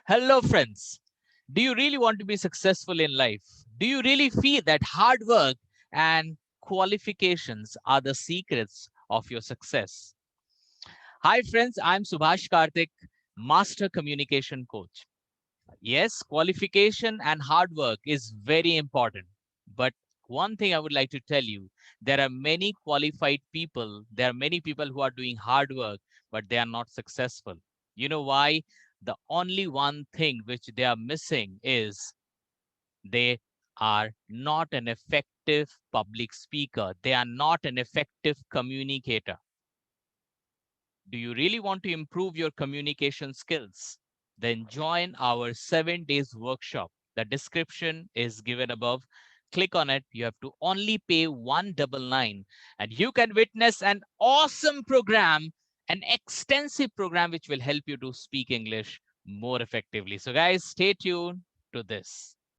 Hello, friends. Do you really want to be successful in life? Do you really feel that hard work and qualifications are the secrets of your success? Hi, friends. I'm Subhash Kartik, Master Communication Coach. Yes, qualification and hard work is very important. But one thing I would like to tell you, there are many qualified people, there are many people who are doing hard work, but they are not successful. You know why? The only one thing which they are missing is they are not an effective public speaker. They are not an effective communicator. Do you really want to improve your communication skills? Then join our 7 days workshop. The description is given above. Click on it. You have to only pay 199 and you can witness an awesome program, an extensive program which will help you to speak English more effectively. So, guys, stay tuned to this.